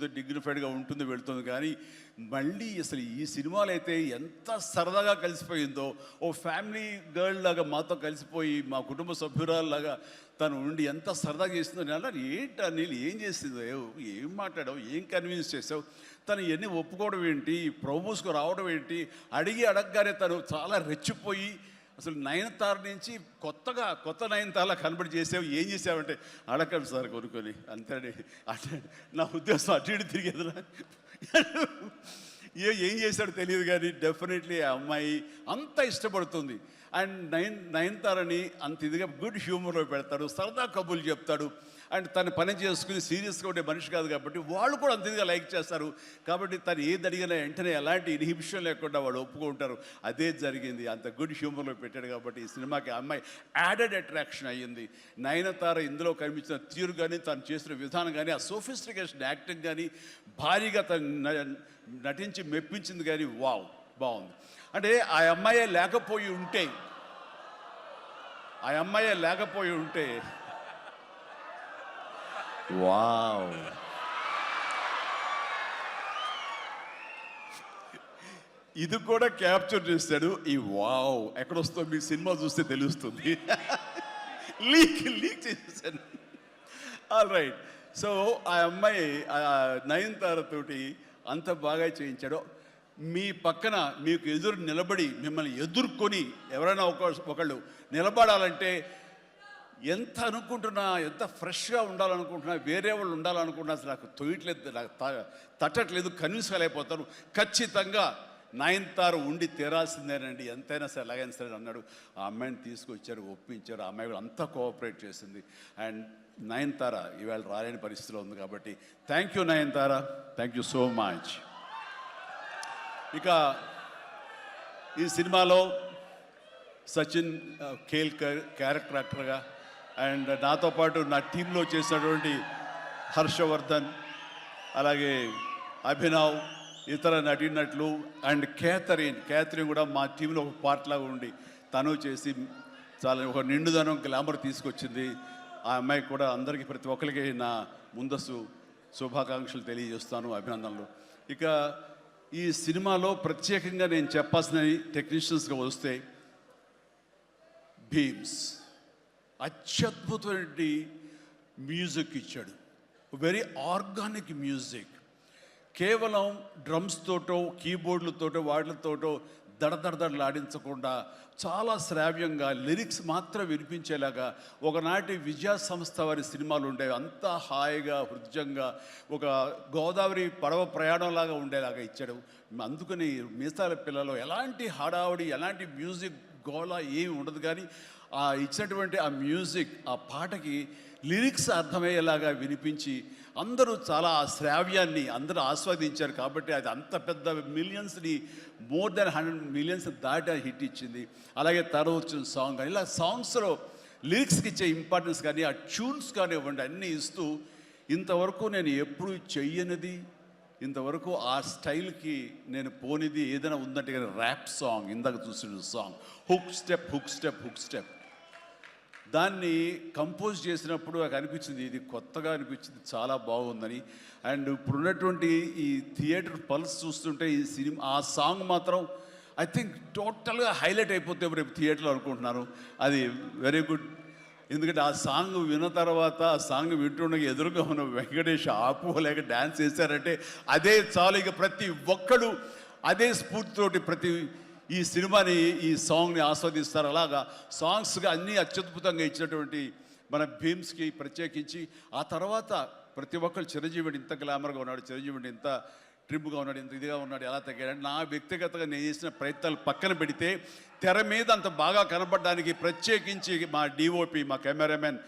ఉంటుంది, డిగ్నిఫైడ్గా ఉంటుంది, వెళుతుంది. కానీ మళ్ళీ అసలు ఈ సినిమాలో అయితే ఎంత సరదాగా కలిసిపోయిందో, ఓ ఫ్యామిలీ గర్ల్ లాగా మాతో కలిసిపోయి మా కుటుంబ సభ్యురాల్లాగా తను ఉండి ఎంత సరదాగా చేసిందో. నేను అన్నాను, ఏంటి అనిల్ ఏం చేసిందో, ఏం మాట్లాడావు, ఏం కన్విన్స్ చేసావు, తను ఇవన్నీ ఒప్పుకోవడం ఏంటి, ప్రమోస్కు రావడం ఏంటి, అడగగానే తను చాలా రెచ్చిపోయి అసలు నయనతార నుంచి కొత్త నయనతారలా కనబడి చేసావు, ఏం చేసావంటే అడగండి సార్ కొనుక్కొని అంతే. అంటే నా ఉద్దేశం అటు ఇటు తిరిగేదిరా. ఏం చేశాడో తెలియదు కానీ డెఫినెట్లీ ఆ అమ్మాయి అంత ఇష్టపడుతుంది. అండ్ నయనతారని అంత ఇదిగా గుడ్ హ్యూమర్లో పెడతాడు, సరదా కబుర్లు చెప్తాడు. అండ్ తను పని చేసుకుని సీరియస్గా ఉండే మనిషి కాదు కాబట్టి వాళ్ళు కూడా అంత ఇదిగా లైక్ చేస్తారు. కాబట్టి తను ఏది అడిగినా వెంటనే ఎలాంటి ఇన్హిబిషన్ లేకుండా వాళ్ళు ఒప్పుకుంటారు. అదే జరిగింది, అంత గుడ్ హ్యూమర్లో పెట్టాడు కాబట్టి ఈ సినిమాకి అమ్మాయి యాడెడ్ అట్రాక్షన్ అయ్యింది. నయనతార ఇందులో కనిపించిన తీరు కానీ, తను చేసిన విధానం కానీ, ఆ సోఫిస్టికేషన్ యాక్టింగ్ కానీ, భారీగా తను నటించి మెప్పించింది కానీ వావ్ బాగుంది. అంటే ఆ అమ్మాయే లేకపోయి ఉంటే వావ్, ఇది కూడా క్యాప్చర్ చేస్తాడు. ఈ వావ్ ఎక్కడొస్తుందో మీ సినిమా చూస్తే తెలుస్తుంది. లీక్ చేసేసాను. All right. సో ఆ అమ్మాయి నయనతారతోటి అంత బాగా చేయించాడు. మీ పక్కన మీకు ఎదురు నిలబడి మిమ్మల్ని ఎదుర్కొని ఎవరైనా ఒకళ్ళు నిలబడాలంటే ఎంత అనుకుంటున్నా, ఎంత ఫ్రెష్గా ఉండాలనుకుంటున్నా, వేరే వాళ్ళు ఉండాలనుకుంటున్నా అసలు నాకు తొయ్యట్లేదు, నాకు తట్టట్లేదు, కన్విన్స్ కాలేకపోతాను. ఖచ్చితంగా నయనతార ఉండి తీరాల్సిందేనండి, ఎంతైనా సరే ఎలాగైనా సరే అన్నాడు. ఆ అమ్మాయిని తీసుకొచ్చారు, ఒప్పించారు. ఆ అమ్మాయి కూడా అంతా కోఆపరేట్ చేసింది. అండ్ నయనతార ఇవాళ రాలేని పరిస్థితిలో ఉంది కాబట్టి thank you Nayanthara, thank you so much. ఇక ఈ సినిమాలో సచిన్ ఖేల్ క్యారెక్టర్ యాక్టర్గా, అండ్ నాతో పాటు నా టీంలో చేసినటువంటి హర్షవర్ధన్, అలాగే అభినవ్, ఇతర నటీనటులు, అండ్ క్యాథరిన్ కూడా మా టీంలో ఒక పార్ట్ లాగా ఉండి తను చేసి చాలా ఒక నిండుదనం, గ్లామర్ తీసుకొచ్చింది. ఆ అమ్మాయికి కూడా అందరికీ ప్రతి ఒక్కరికి నా ముందస్తు శుభాకాంక్షలు తెలియజేస్తాను, అభినందనలు. ఇక ఈ సినిమాలో ప్రత్యేకంగా నేను చెప్పాల్సిన టెక్నీషియన్స్గా వస్తే, భీమ్స్ అత్యద్భుతమైన మ్యూజిక్ ఇచ్చాడు, వెరీ ఆర్గానిక్ మ్యూజిక్. కేవలం డ్రమ్స్ తోటో కీబోర్డులతోటో వాటితోటో దడదడలాడించకుండా చాలా శ్రావ్యంగా లిరిక్స్ మాత్రం వినిపించేలాగా ఒకనాటి విజయ సంస్థ వారి సినిమాలు ఉండేవి. అంతా హాయిగా హృద్యంగా ఒక గోదావరి పడవ ప్రయాణంలాగా ఉండేలాగా ఇచ్చాడు. అందుకని మీసాల పిల్లలో ఎలాంటి హడావుడి, ఎలాంటి మ్యూజిక్ గోళ ఏమి ఉండదు. కానీ ఆ ఇచ్చినటువంటి ఆ మ్యూజిక్, ఆ పాటకి లిరిక్స్ అర్థమయ్యేలాగా వినిపించి అందరూ చాలా ఆ శ్రావ్యాన్ని అందరూ ఆస్వాదించారు. కాబట్టి అది అంత పెద్ద మిలియన్స్ని, మోర్ దెన్ 100 మిలియన్స్ దాటి హిట్ ఇచ్చింది. అలాగే తర్వాత వచ్చిన సాంగ్ కానీ, ఇలా సాంగ్స్లో లిరిక్స్కి ఇచ్చే ఇంపార్టెన్స్ కానీ, ఆ ట్యూన్స్ కానివ్వండి, అన్నీ ఇస్తూ ఇంతవరకు నేను ఎప్పుడు చెయ్యనిది, ఇంతవరకు ఆ స్టైల్కి నేను పోనిది ఏదైనా ఉందంటే కానీ ర్యాప్ సాంగ్, ఇందాక చూసిన సాంగ్ హుక్ స్టెప్ దాన్ని కంపోజ్ చేసినప్పుడు నాకు అనిపించింది, ఇది కొత్తగా అనిపించింది, చాలా బాగుందని. అండ్ ఇప్పుడున్నటువంటి ఈ థియేటర్ పల్స్ చూస్తుంటే ఈ సినిమా ఆ సాంగ్ మాత్రం ఐ థింక్ టోటల్గా హైలైట్ అయిపోతే రేపు థియేటర్లో అనుకుంటున్నాను. అది వెరీ గుడ్. ఎందుకంటే ఆ సాంగ్ విన్న తర్వాత, ఆ సాంగ్ వింటుండగా ఎదురుగా ఉన్న వెంకటేష్ ఆపుకోలేక డ్యాన్స్ చేశారంటే అదే చాలు. ఇక ప్రతి ఒక్కడు అదే స్ఫూర్తితోటి ప్రతి ఈ సినిమాని, ఈ సాంగ్ని ఆస్వాదిస్తారు. అలాగా సాంగ్స్గా అన్నీ అత్యద్భుతంగా ఇచ్చినటువంటి మన భీమ్స్కి ప్రత్యేకించి, ఆ తర్వాత ప్రతి ఒక్కరు చిరంజీవిని ఇంత గ్లామర్గా ఉన్నాడు, చిరంజీవిని ఇంత ట్రిమ్గా ఉన్నాడు, ఇంత ఇదిగా ఉన్నాడు, ఎలా తగ్గాడు. నా వ్యక్తిగతంగా నేను చేసిన ప్రయత్నాలు పక్కన పెడితే తెర మీద అంత బాగా కనపడడానికి ప్రత్యేకించి మా డిఓపి, మా కెమెరామెన్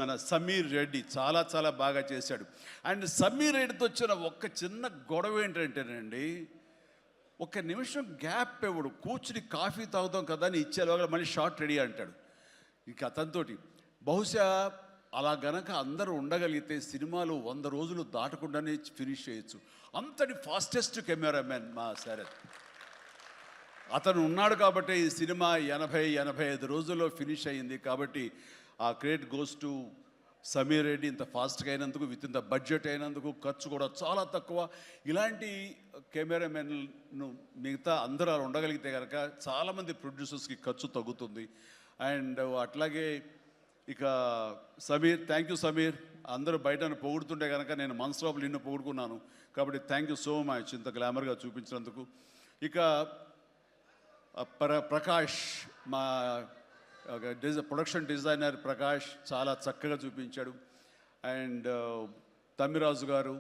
మన సమీర్ రెడ్డి చాలా బాగా చేశాడు. అండ్ సమీర్ రెడ్డితో వచ్చిన ఒక్క చిన్న గొడవ ఏంటంటేనండి, ఒక నిమిషం గ్యాప్ ఇవ్వడు. కూర్చుని కాఫీ తాగుతాం కదా అని ఇచ్చేలాగా మళ్ళీ షార్ట్ రెడీ అంటాడు. ఇంక అతనితోటి బహుశా అలా గనక అందరూ ఉండగలిగితే సినిమాలు 100 రోజులు దాటకుండానే ఫినిష్ చేయొచ్చు. అంతటి ఫాస్టెస్ట్ కెమెరామెన్ మా శరత్. అతను ఉన్నాడు కాబట్టి ఈ సినిమా 80-85 రోజుల్లో ఫినిష్ అయింది. కాబట్టి ఆ credit goes to Sameer Reddy ఇంత ఫాస్ట్గా అయినందుకు, విత్ ఇన్ ద బడ్జెట్ అయినందుకు, ఖర్చు కూడా చాలా తక్కువ. ఇలాంటి కెమెరామెన్ను మిగతా అందరూ అలా ఉండగలిగితే కనుక చాలామంది ప్రొడ్యూసర్స్కి ఖర్చు తగ్గుతుంది. అండ్ అట్లాగే ఇక సమీర్, థ్యాంక్ యూ సమీర్. అందరూ బయట పొగుడుతుంటే కనుక నేను మనసు లోపల నిన్ను పొగుడుకున్నాను, కాబట్టి థ్యాంక్ యూ సో మచ్ ఇంత గ్లామర్గా చూపించినందుకు. ఇక ప్రకాష్, మా ప్రొడక్షన్ డిజైనర్ ప్రకాష్ చాలా చక్కగా చూపించాడు. అండ్ తమ్మిరాజు గారు,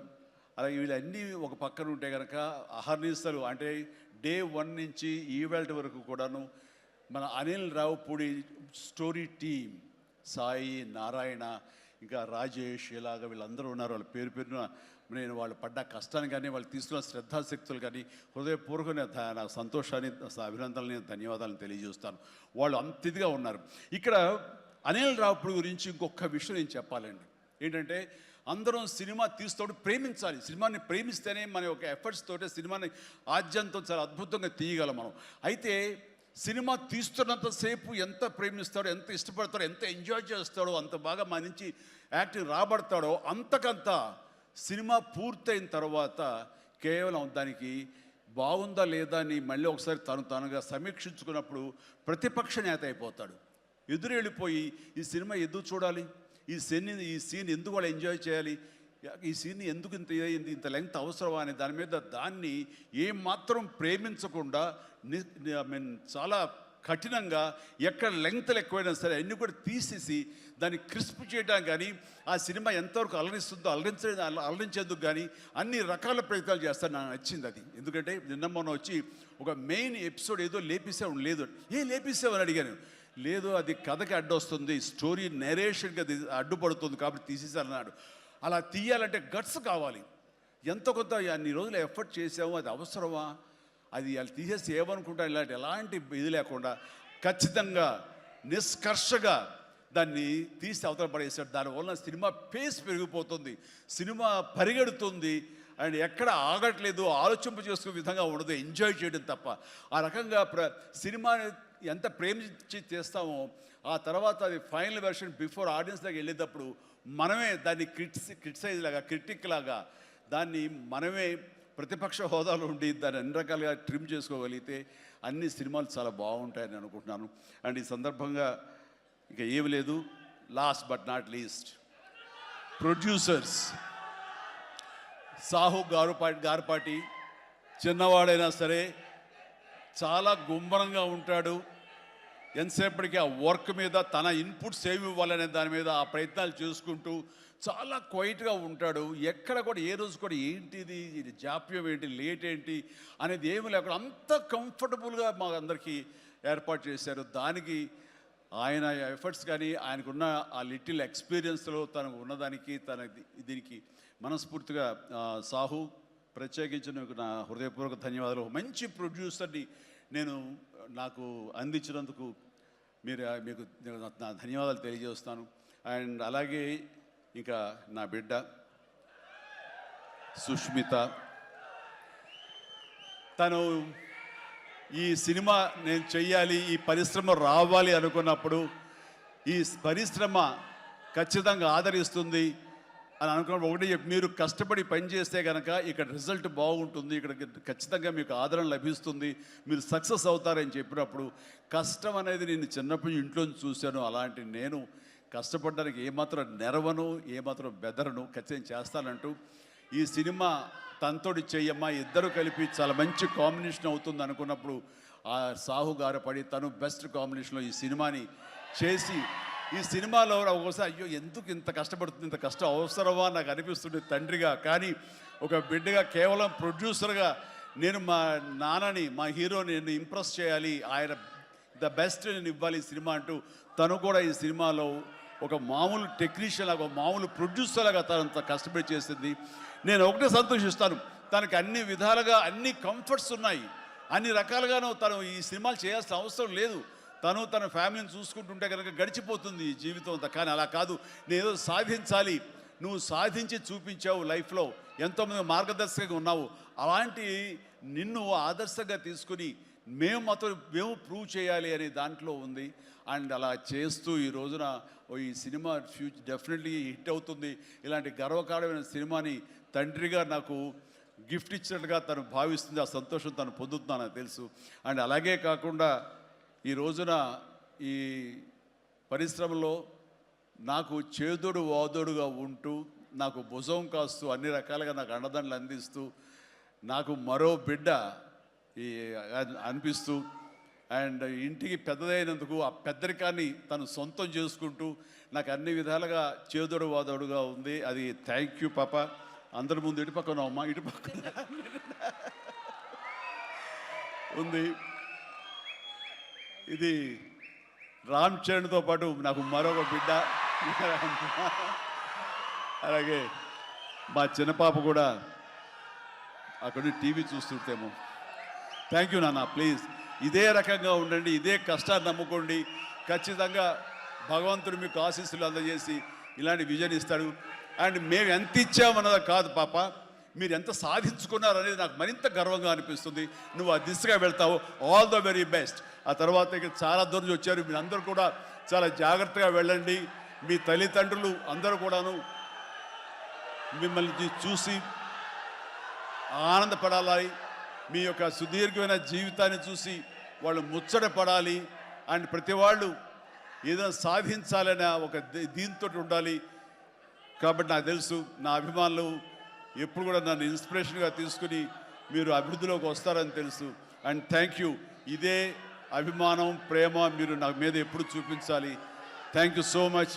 అలాగే వీళ్ళన్నీ ఒక పక్కన ఉంటే కనుక అహర్నిశలు అంటే డే 1 నుంచి ఈవెల్ట్ వరకు కూడాను మన అనిల్ రావుపూడి స్టోరీ టీమ్, సాయి, నారాయణ, ఇంకా రాజేష్, ఇలాగ వీళ్ళందరూ ఉన్నారు. వాళ్ళ పేరు పేరున నేను వాళ్ళు పడ్డ కష్టాన్ని కానీ, వాళ్ళు తీసుకున్న శ్రద్ధాశక్తులు కానీ హృదయపూర్వక నా సంతోషాన్ని, అభినందనని, ధన్యవాదాలను తెలియజేస్తాను. వాళ్ళు అంత ఇదిగా ఉన్నారు. ఇక్కడ అనిల్ రావుపూడి గురించి ఇంకొక విషయం నేను చెప్పాలండి. ఏంటంటే అందరం సినిమా తీస్తూ ప్రేమించాలి. సినిమాని ప్రేమిస్తేనే మన యొక్క ఎఫర్ట్స్ తోటే సినిమాని ఆద్యంతో చాలా అద్భుతంగా తీయగలం మనం. అయితే సినిమా తీస్తున్నంతసేపు ఎంత ప్రేమిస్తాడో, ఎంత ఇష్టపడతాడో, ఎంత ఎంజాయ్ చేస్తాడో, అంత బాగా మన నుంచి యాక్టింగ్ రాబడతాడో, అంతకంత సినిమా పూర్తయిన తర్వాత కేవలం దానికి బాగుందా లేదా అని మళ్ళీ ఒకసారి తనుగా సమీక్షించుకున్నప్పుడు ప్రతిపక్ష నేత అయిపోతాడు. ఎదురు వెళ్ళిపోయి ఈ సినిమా ఎందుకు చూడాలి, ఈ సీన్ ఎందుకు వాళ్ళు ఎంజాయ్ చేయాలి, ఈ సీన్ ఎందుకు ఇంత లెంగ్త్ అవసరమా అనే దాని మీద దాన్ని ఏమాత్రం ప్రేమించకుండా చాలా కఠినంగా ఎక్కడ లెంగ్త్లు ఎక్కువైనా సరే అన్నీ కూడా తీసేసి దాన్ని క్రిస్ప్ చేయడానికి కానీ, ఆ సినిమా ఎంతవరకు అలరిస్తుందో అలరించేందుకు కానీ అన్ని రకాల ప్రయత్నాలు చేస్తాను. నాకు నచ్చింది అది. ఎందుకంటే నిన్న మొన్న వచ్చి ఒక మెయిన్ ఎపిసోడ్ ఏదో లేపేసావు, లేదు లేపేసావని అడిగాను. లేదు, అది కథకి అడ్డొస్తుంది, స్టోరీ నెరేషన్కి అది అడ్డుపడుతుంది కాబట్టి తీసేసారన్నాడు. అలా తీయాలంటే గట్స్ కావాలి. ఎంతో కొంత అన్ని రోజులు ఎఫర్ట్ చేసాము, అది అవసరమా, అది వాళ్ళు తీసేసి ఏమనుకుంటా, ఎలాంటి ఇది లేకుండా ఖచ్చితంగా నిష్కర్షగా దాన్ని తీసి అవతల పడేసాడు. దానివల్ల సినిమా పేస్ పెరిగిపోతుంది, సినిమా పరిగెడుతుంది, అండ్ ఎక్కడ ఆగట్లేదు, ఆలోచింప చేసుకునే విధంగా ఉండదు, ఎంజాయ్ చేయడం తప్ప. ఆ రకంగా సినిమాని ఎంత ప్రేమించి చేస్తామో ఆ తర్వాత అది ఫైనల్ వెర్షన్ బిఫోర్ ఆడియన్స్ దగ్గర వెళ్ళేటప్పుడు మనమే దాన్ని క్రిటిసైజ్ లాగా, క్రిటిక్ లాగా దాన్ని మనమే ప్రతిపక్ష హోదాలో ఉండి దాన్ని అన్ని రకాలుగా ట్రిమ్ చేసుకోగలిగితే అన్ని సినిమాలు చాలా బాగుంటాయని అనుకుంటున్నాను. అండ్ ఈ సందర్భంగా ఇక ఏమి లేదు, last but not least producers Sahu Garapati చిన్నవాడైనా సరే చాలా గుంభనంగా ఉంటాడు. ఎంతసేపటికి ఆ వర్క్ మీద తన ఇన్పుట్స్ ఏమి ఇవ్వాలనే దాని మీద ఆ ప్రయత్నాలు చేసుకుంటూ చాలా క్వైట్గా ఉంటాడు. ఎక్కడ కూడా ఏ రోజు కూడా ఏంటిది, ఇది జాప్యం ఏంటి, లేట్ ఏంటి అనేది ఏమి లేకుండా అంత కంఫర్టబుల్గా మా అందరికీ ఏర్పాటు చేశారు. దానికి ఆయన ఎఫర్ట్స్ కానీ ఆయనకున్న ఆ లిటిల్ ఎక్స్పీరియన్స్లో తనకు ఉన్నదానికి దీనికి మనస్ఫూర్తిగా సాహు ప్రత్యేకించి నా హృదయపూర్వక ధన్యవాదాలు. మంచి ప్రొడ్యూసర్ని నాకు అందించినందుకు మీకు నా ధన్యవాదాలు తెలియజేస్తాను. అండ్ అలాగే ఇంకా నా బిడ్డ సుష్మిత, తను ఈ సినిమా నేను చెయ్యాలి, ఈ పరిశ్రమ రావాలి అనుకున్నప్పుడు ఈ పరిశ్రమ ఖచ్చితంగా ఆదరిస్తుంది అని అనుకున్నప్పుడు ఒకటి చెప్పి, మీరు కష్టపడి పనిచేస్తే కనుక ఇక్కడ రిజల్ట్ బాగుంటుంది, ఇక్కడ ఖచ్చితంగా మీకు ఆదరణ లభిస్తుంది, మీరు సక్సెస్ అవుతారని చెప్పినప్పుడు కష్టం అనేది నేను చిన్నప్పుడు ఇంట్లో చూశాను. అలాంటి నేను కష్టపడడానికి ఏమాత్రం నెరవను, ఏమాత్రం బెదరను, ఖచ్చితంగా చేస్తానంటూ ఈ సినిమా తనతోటి చెయ్యమ్మా, ఇద్దరు కలిపి చాలా మంచి కాంబినేషన్ అవుతుంది అనుకున్నప్పుడు ఆ సాహు గారు పడి తను బెస్ట్ కాంబినేషన్లో ఈ సినిమాని చేసి, ఈ సినిమాలో ఒకసారి అయ్యో ఎందుకు ఇంత కష్టపడుతుంది, ఇంత కష్టం అవసరమా నాకు అనిపిస్తుంది తండ్రిగా. కానీ ఒక బిడ్డగా కేవలం ప్రొడ్యూసర్గా నేను మా నాన్నని, మా హీరోని నేను ఇంప్రెస్ చేయాలి, ఆయన ద బెస్ట్ నేను ఇవ్వాలి ఈ సినిమా అంటూ తను కూడా ఈ సినిమాలో ఒక మామూలు టెక్నీషియన్ లాగా, మామూలు ప్రొడ్యూసర్ లాగా తనంత కష్టపడి చేసింది. నేను ఒకటే సంతోషిస్తాను, తనకి అన్ని విధాలుగా అన్ని కంఫర్ట్స్ ఉన్నాయి, అన్ని రకాలుగాను తను ఈ సినిమాలు చేయాల్సిన అవసరం లేదు. తను తన ఫ్యామిలీని చూసుకుంటుంటే కనుక గడిచిపోతుంది ఈ జీవితం అంతా. కానీ అలా కాదు, నేనేదో సాధించాలి, నువ్వు సాధించి చూపించావు, లైఫ్లో ఎంతోమంది మార్గదర్శకంగా ఉన్నావు, అలాంటి నిన్ను ఆదర్శంగా తీసుకుని మేము ప్రూవ్ చేయాలి అనే దాంట్లో ఉంది. అండ్ అలా చేస్తూ ఈ రోజున ఈ సినిమా డెఫినెట్లీ హిట్ అవుతుంది. ఇలాంటి గర్వకారణమైన సినిమాని తండ్రిగా నాకు గిఫ్ట్ ఇచ్చినట్టుగా తను భావిస్తుంది. ఆ సంతోషం తను పొందుతున్నాను నాకు తెలుసు. అండ్ అలాగే కాకుండా ఈ రోజున ఈ పరిశ్రమలో నాకు చేదోడు వాదోడుగా ఉంటూ, నాకు భుజం కాస్తూ, అన్ని రకాలుగా నాకు అండదండలు అందిస్తూ, నాకు మరో బిడ్డ ఈ అనిపిస్తూ, అండ్ ఇంటికి పెద్దదైనందుకు ఆ పెద్దరికాన్ని తను సొంతం చేసుకుంటూ నాకు అన్ని విధాలుగా చేదోడు వాదోడుగా ఉంది. అది థ్యాంక్ యూ పాప. అందరి ముందు ఇటుపక్కన అమ్మ, ఇటుపక్కన ఉంది. ఇది రామ్ చరణ్తో పాటు నాకు మరొక బిడ్డ. అలాగే మా చిన్న పాప కూడా అక్కడ టీవీ చూస్తుంటేమో. థ్యాంక్ యూ నాన్న. ప్లీజ్ ఇదే రకంగా ఉండండి, ఇదే కష్టాన్ని నమ్ముకోండి. ఖచ్చితంగా భగవంతుడు మీకు ఆశీస్సులు అందజేసి ఇలాంటి విజన్ ఇస్తాడు. అండ్ మేము ఎంత ఇచ్చామన్నది కాదు పాప, మీరు ఎంత సాధించుకున్నారు అనేది నాకు మరింత గర్వంగా అనిపిస్తుంది. నువ్వు ఆ దిశగా వెళ్తావు. All the very best. ఆ తర్వాత ఇక చాలా దూరం వచ్చారు, మీరు అందరూ కూడా చాలా జాగ్రత్తగా వెళ్ళండి. మీ తల్లిదండ్రులు అందరూ కూడాను మిమ్మల్ని చూసి ఆనందపడాలి. మీ యొక్క సుదీర్ఘమైన జీవితాన్ని చూసి వాళ్ళు ముచ్చట పడాలి. అండ్ ప్రతి వాళ్ళు ఏదైనా సాధించాలనే ఒక దీంతో ఉండాలి. కాబట్టి నాకు తెలుసు నా అభిమానులు ఎప్పుడు కూడా నన్ను ఇన్స్పిరేషన్గా తీసుకుని మీరు అభివృద్ధిలోకి వస్తారని తెలుసు. And thank you. ఇదే అభిమానం, ప్రేమ మీరు నా మీద ఎప్పుడు చూపించాలి. Thank you so much.